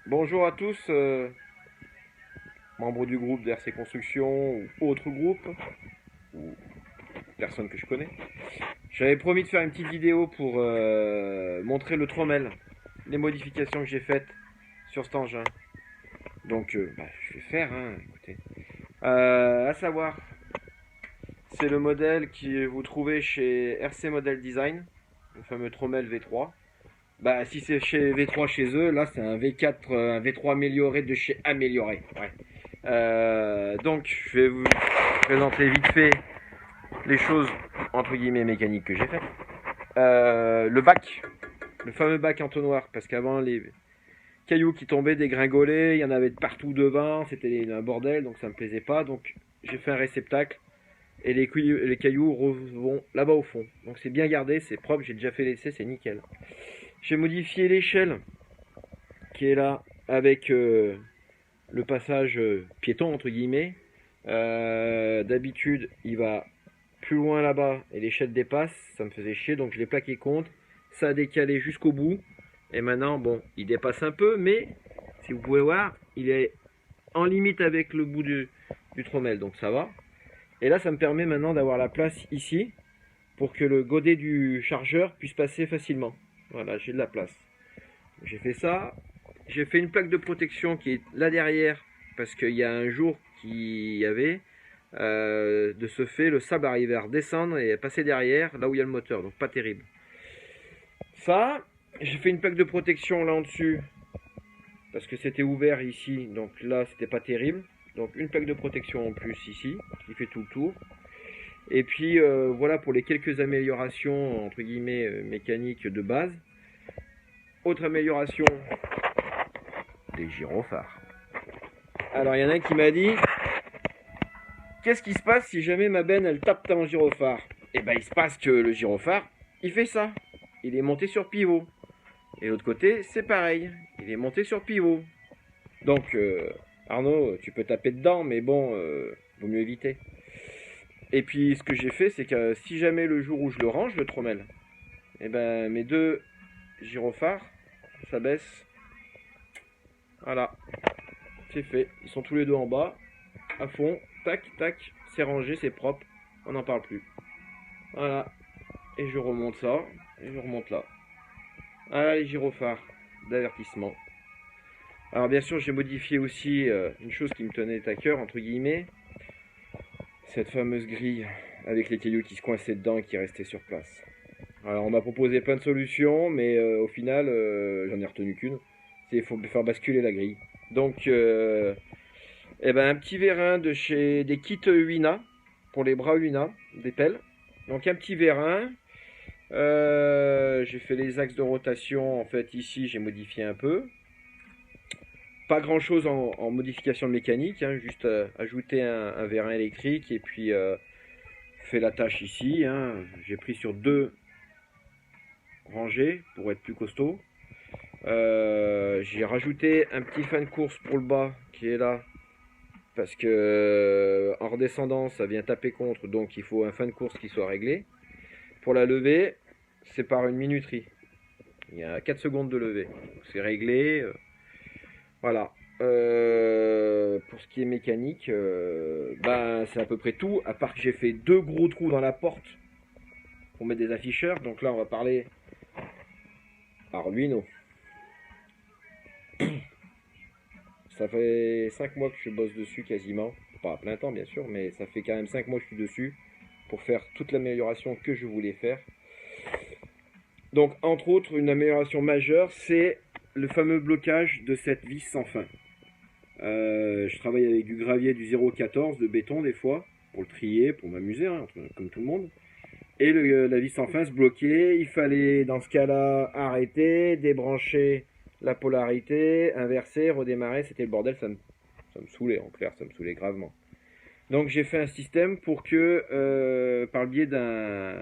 Bonjour à tous, membres du groupe d'RC Construction ou autres groupes, ou personnes que je connais. J'avais promis de faire une petite vidéo pour montrer le Trommel, les modifications que j'ai faites sur cet engin. Donc je vais faire, hein, écoutez. À savoir, c'est le modèle que vous trouvez chez RC Model Design, le fameux Trommel V3. Bah si c'est chez V3 chez eux, là c'est un V4, un V3 amélioré de chez Amélioré. Ouais. Donc je vais vous présenter vite fait les choses entre guillemets mécaniques que j'ai faites. Le bac, le fameux bac entonnoir, parce qu'avant les cailloux qui tombaient dégringolaient, il y en avait de partout devant, c'était un bordel, donc ça me plaisait pas. Donc j'ai fait un réceptacle et les cailloux vont là-bas au fond. Donc c'est bien gardé, c'est propre, j'ai déjà fait l'essai, c'est nickel. J'ai modifié l'échelle qui est là avec le passage piéton entre guillemets. D'habitude, il va plus loin là-bas et l'échelle dépasse, ça me faisait chier donc je l'ai plaqué contre. Ça a décalé jusqu'au bout et maintenant, bon, il dépasse un peu, mais si vous pouvez voir, il est en limite avec le bout du trommel donc ça va. Et là, ça me permet maintenant d'avoir la place ici pour que le godet du chargeur puisse passer facilement. Voilà, j'ai de la place. J'ai fait ça. J'ai fait une plaque de protection qui est là derrière parce qu'il y a un jour qu'il y avait. De ce fait, le sable arrivait à redescendre et à passer derrière, là où il y a le moteur, donc pas terrible. Ça, j'ai fait une plaque de protection là en dessus parce que c'était ouvert ici, donc là c'était pas terrible. Donc une plaque de protection en plus ici qui fait tout le tour. Et puis voilà pour les quelques améliorations entre guillemets mécaniques de base. Autre amélioration, des gyrophares. Alors il y en a un qui m'a dit, qu'est-ce qui se passe si jamais ma benne elle tape dans le gyrophare? Et ben il se passe que le gyrophare, il fait ça. Il est monté sur pivot. Et l'autre côté, c'est pareil. Il est monté sur pivot. Donc Arnaud, tu peux taper dedans, mais bon, vaut mieux éviter. Et puis ce que j'ai fait, c'est que si jamais le jour où je le range, le trommel, et ben mes deux gyrophares, ça baisse. Voilà, c'est fait. Ils sont tous les deux en bas, à fond, tac, tac, c'est rangé, c'est propre, on n'en parle plus. Voilà, et je remonte ça, et je remonte là. Voilà les gyrophares d'avertissement. Alors bien sûr, j'ai modifié aussi une chose qui me tenait à cœur, entre guillemets, cette fameuse grille avec les cailloux qui se coinçaient dedans et qui restaient sur place. Alors on m'a proposé plein de solutions, mais au final, j'en ai retenu qu'une. C'est il faut faire basculer la grille. Donc, eh ben, un petit vérin de chez des kits Uina, pour les bras Uina, des pelles. Donc un petit vérin. J'ai fait les axes de rotation, en fait ici j'ai modifié un peu. Pas grand chose en modification de mécanique, hein, juste ajouter un vérin électrique et puis fait la tâche ici. Hein. J'ai pris sur deux rangées pour être plus costaud. J'ai rajouté un petit fan de course pour le bas qui est là parce que en redescendant ça vient taper contre, donc il faut un fan de course qui soit réglé. Pour la levée, c'est par une minuterie. Il y a 4 secondes de levée. C'est réglé. Voilà. Pour ce qui est mécanique, ben, c'est à peu près tout. À part que j'ai fait deux gros trous dans la porte pour mettre des afficheurs. Donc là, on va parler Arduino. Ça fait 5 mois que je bosse dessus quasiment. Pas à plein temps, bien sûr, mais ça fait quand même 5 mois que je suis dessus pour faire toute l'amélioration que je voulais faire. Donc, entre autres, une amélioration majeure, c'est le fameux blocage de cette vis sans fin. Je travaille avec du gravier du 0,14 de béton des fois, pour le trier, pour m'amuser, hein, comme tout le monde. Et la vis sans fin se bloquait, il fallait dans ce cas-là arrêter, débrancher la polarité, inverser, redémarrer, c'était le bordel, ça me saoulait en clair, ça me saoulait gravement. Donc j'ai fait un système pour que, par le biais d'un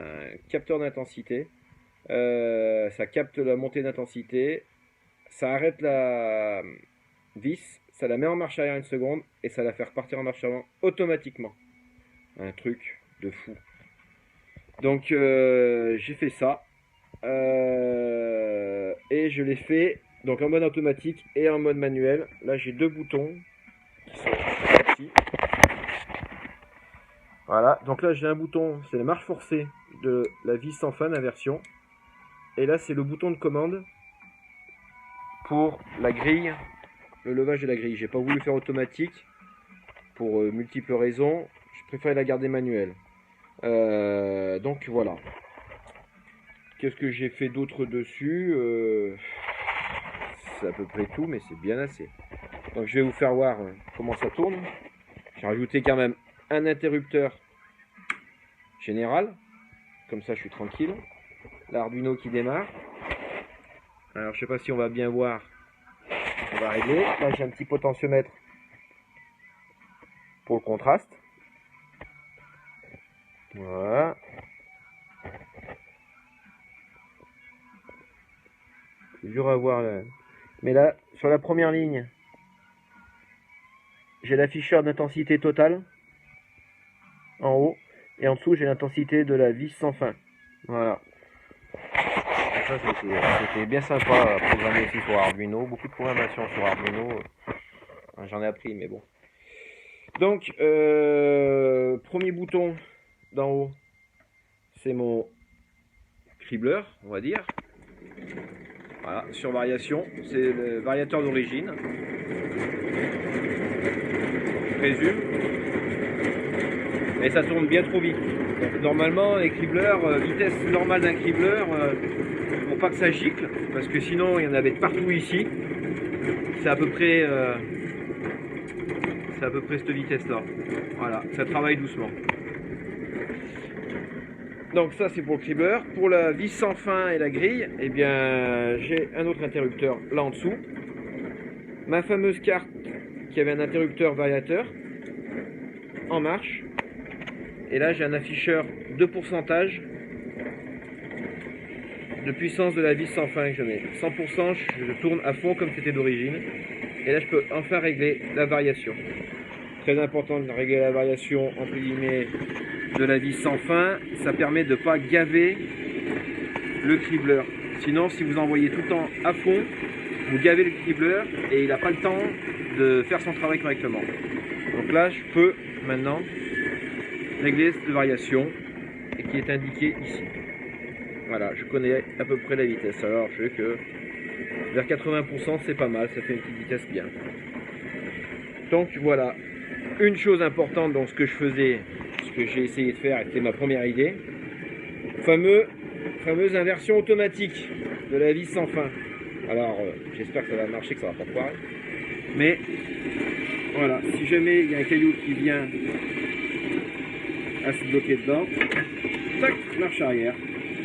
capteur d'intensité, ça capte la montée d'intensité, ça arrête la vis, ça la met en marche arrière une seconde et ça la fait repartir en marche avant automatiquement. Un truc de fou. Donc j'ai fait ça et je l'ai fait Donc en mode automatique et en mode manuel. Là j'ai deux boutons qui sont ici. Voilà, donc là j'ai un bouton, c'est la marche forcée de la vis sans fin d'inversion. Et là c'est le bouton de commande pour la grille, le levage de la grille. J'ai pas voulu faire automatique pour multiples raisons. Je préfère la garder manuelle. Donc voilà. Qu'est-ce que j'ai fait d'autre dessus? C'est à peu près tout, mais c'est bien assez. Donc je vais vous faire voir comment ça tourne. J'ai rajouté quand même un interrupteur général. Comme ça je suis tranquille. L'Arduino qui démarre. Alors je sais pas si on va bien voir. On va régler. Là j'ai un petit potentiomètre pour le contraste. Voilà. C'est dur à voir là. Mais là, sur la première ligne, j'ai l'afficheur d'intensité totale en haut. Et en dessous, j'ai l'intensité de la vis sans fin. Voilà. Et ça, c'était bien sympa à programmer aussi sur Arduino. Beaucoup de programmation sur Arduino. J'en ai appris, mais bon. Donc, premier bouton d'en haut, c'est mon cribleur, on va dire. Voilà, sur variation, c'est le variateur d'origine. Je présume. Et ça tourne bien trop vite. Donc, normalement, les cribleurs, vitesse normale d'un cribleur, pour pas que ça gicle, parce que sinon il y en avait partout ici. C'est à peu près cette vitesse-là. Voilà, ça travaille doucement. Donc ça c'est pour le cribleur. Pour la vis sans fin et la grille, eh bien j'ai un autre interrupteur là en dessous. Ma fameuse carte qui avait un interrupteur variateur en marche. Et là j'ai un afficheur de pourcentage de puissance de la vis sans fin que je mets. 100%, je tourne à fond comme c'était d'origine. Et là je peux enfin régler la variation. Très important de régler la variation entre guillemets de la vis sans fin, ça permet de ne pas gaver le cribleur. Sinon, si vous envoyez tout le temps à fond, vous gavez le cribleur et il n'a pas le temps de faire son travail correctement. Donc là, je peux maintenant régler cette variation et qui est indiquée ici. Voilà, je connais à peu près la vitesse. Alors, je sais que vers 80%, c'est pas mal, ça fait une petite vitesse bien. Donc voilà, une chose importante dans ce que je faisais, ce que j'ai essayé de faire, et c'était ma première idée, fameuse inversion automatique de la vis sans fin. Alors j'espère que ça va marcher, que ça va pas foirer. Mais voilà, si jamais il y a un caillou qui vient à se bloquer dedans, tac, marche arrière,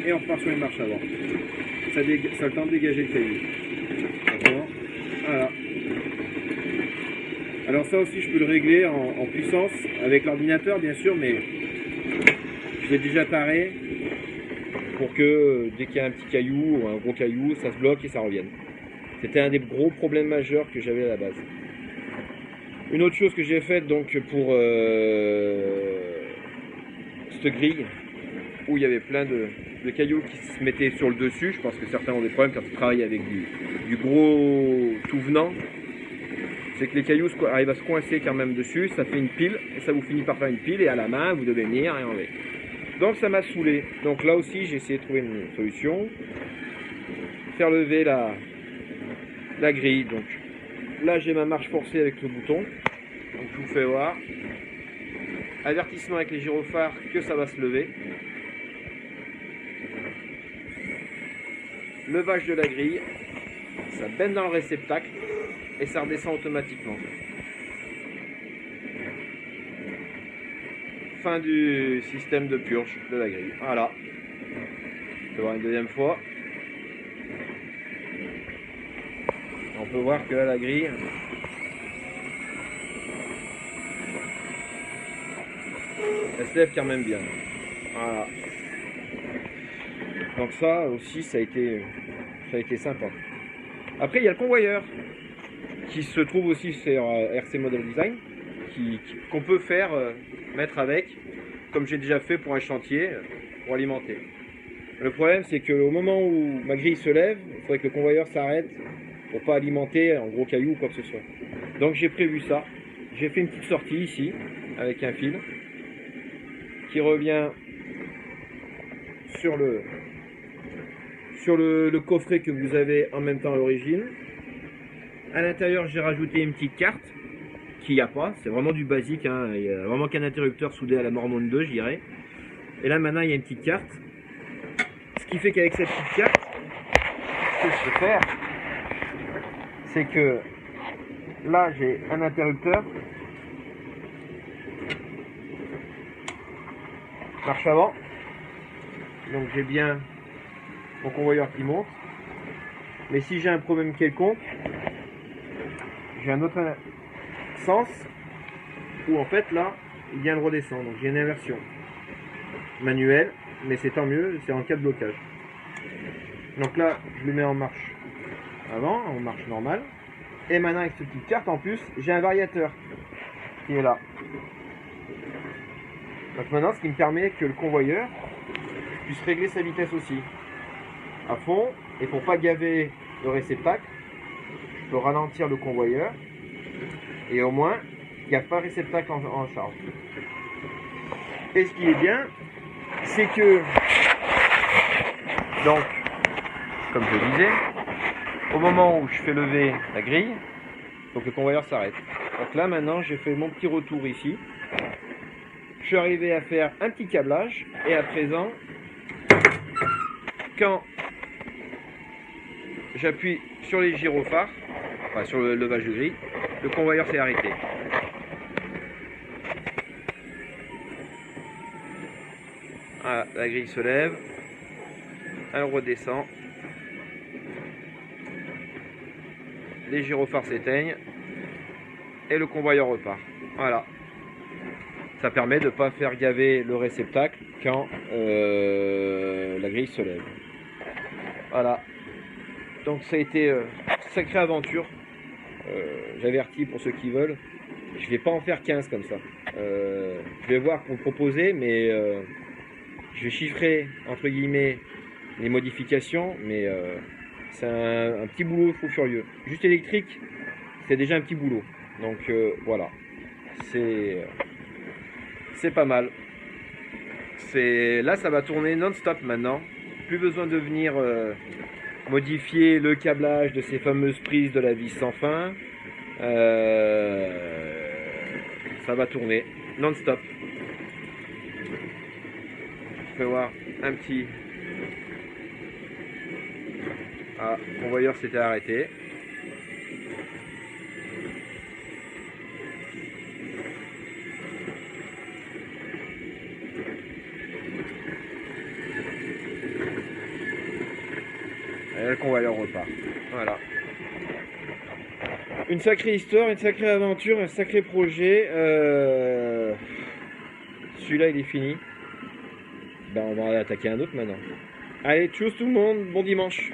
et on repart sur une marche avant. Ça a le temps de dégager le caillou. D'accord. Voilà. Alors ça aussi je peux le régler en puissance avec l'ordinateur bien sûr, mais je l'ai déjà taré pour que dès qu'il y a un petit caillou ou un gros caillou, ça se bloque et ça revienne. C'était un des gros problèmes majeurs que j'avais à la base. Une autre chose que j'ai faite donc pour cette grille, où il y avait plein de cailloux qui se mettaient sur le dessus, je pense que certains ont des problèmes quand ils travaillent avec du gros tout venant, c'est que les cailloux arrivent à se coincer quand même dessus, ça fait une pile, et ça vous finit par faire une pile, et à la main, vous devez venir et enlever. Donc ça m'a saoulé. Donc là aussi, j'ai essayé de trouver une solution. Faire lever la grille. Donc là, j'ai ma marche forcée avec le bouton. Donc je vous fais voir. Avertissement avec les gyrophares que ça va se lever. Levage de la grille. Ça baigne dans le réceptacle. Et ça redescend automatiquement. Fin du système de purge de la grille. Voilà. Je vais voir une deuxième fois. On peut voir que là, la grille, elle se lève quand même bien. Voilà. Donc ça aussi, ça a été sympa. Après, il y a le convoyeur qui se trouve aussi sur RC Model Design, qu'on peut faire mettre avec, comme j'ai déjà fait pour un chantier, pour alimenter. Le problème, c'est qu'au moment où ma grille se lève, il faudrait que le convoyeur s'arrête pour pas alimenter en gros cailloux ou quoi que ce soit. Donc j'ai prévu ça. J'ai fait une petite sortie ici avec un fil qui revient sur le coffret que vous avez en même temps à l'origine. À l'intérieur, j'ai rajouté une petite carte qu'il n'y a pas, c'est vraiment du basique, hein. Il n'y a vraiment qu'un interrupteur soudé à la Mormon 2, je dirais. Et là maintenant il y a une petite carte. Ce qui fait qu'avec cette petite carte, ce que je peux faire, c'est que là j'ai un interrupteur, marche avant, donc j'ai bien mon convoyeur qui monte. Mais si j'ai un problème quelconque, j'ai un autre sens où en fait là il vient de redescendre, donc j'ai une inversion manuelle, mais c'est tant mieux, c'est en cas de blocage. Donc là je le mets en marche avant, en marche normale, et maintenant avec cette petite carte en plus j'ai un variateur qui est là. Donc maintenant ce qui me permet que le convoyeur puisse régler sa vitesse aussi à fond, et pour pas gaver le réceptacle, je peux ralentir le convoyeur et au moins il n'y a pas de réceptacle en charge. Et ce qui est bien, c'est que, donc, comme je disais, au moment où je fais lever la grille, donc le convoyeur s'arrête. Donc là maintenant j'ai fait mon petit retour ici. Je suis arrivé à faire un petit câblage et à présent, quand j'appuie sur les gyrophares, enfin sur le levage de grille, le convoyeur s'est arrêté. Ah, la grille se lève, elle redescend, les gyrophares s'éteignent et le convoyeur repart. Voilà. Ça permet de ne pas faire gaver le réceptacle quand la grille se lève. Voilà. Donc ça a été une sacrée aventure. J'avertis pour ceux qui veulent. Je ne vais pas en faire 15 comme ça. Je vais voir pour proposer, mais je vais chiffrer entre guillemets les modifications, mais c'est un petit boulot fou furieux. Juste électrique, c'est déjà un petit boulot. Donc voilà. C'est pas mal. Là ça va tourner non-stop maintenant. Plus besoin de venir modifier le câblage de ces fameuses prises de la vis sans fin. Ça va tourner non-stop. Je peux voir un petit... Ah, le convoyeur s'était arrêté. Et le convoyeur repart. Voilà. Une sacrée histoire, une sacrée aventure, un sacré projet. Celui-là, il est fini. Ben, on va attaquer un autre maintenant. Allez, tchuss tout le monde, bon dimanche.